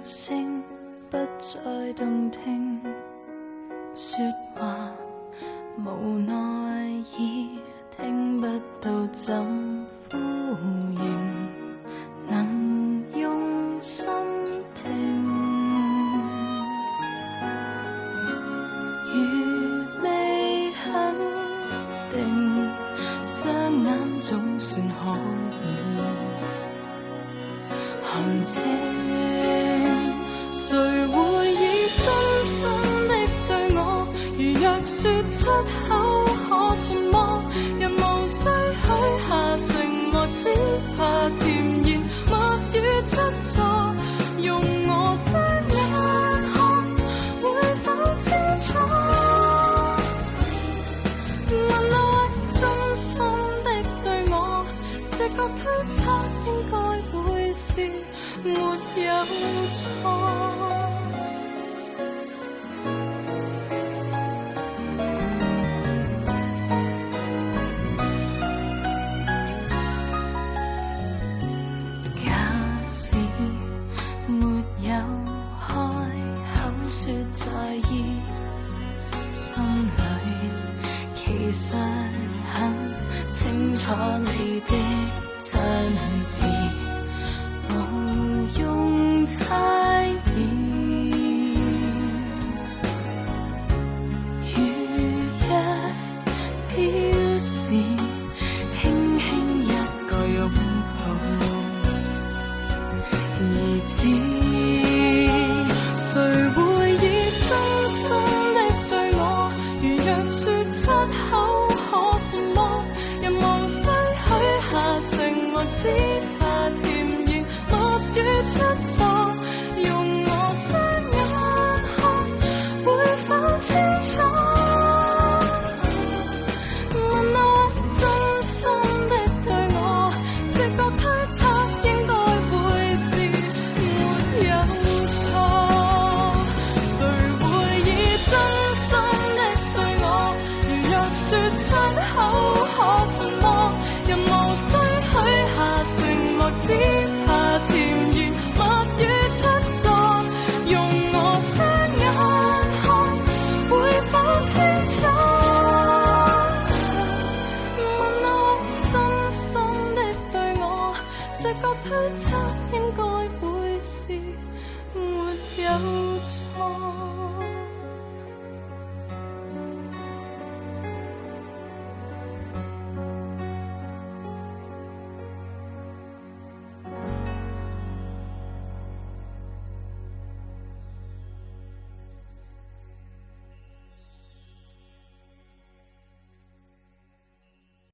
聲不再動聽，說話無奈已聽不到怎呼應，能用心聽。如未肯定，雙眼總算可以行清。誰會以真心的對我，如若說出口可什麼？人無需許下承諾，只怕甜言蜜語出錯。用我雙眼看，會否清楚？問那位真心的對我，直覺推測應該會是沒有錯。在意心裏其實很清楚你的真摯，無用猜疑。如若飄時，輕輕一個擁抱，而知誰會以真心的對我，如若說出口可什麼？人無需許下承諾，只怕甜言蜜語出錯。用我雙眼看，會否清楚？問那位真心的對我，直覺推測應該會是沒有錯。說出口可什麼？人無需許下承諾，只怕甜言蜜語出錯。用我雙眼看，會否清楚？問那位真心的對我，直覺推測應該會是沒有錯。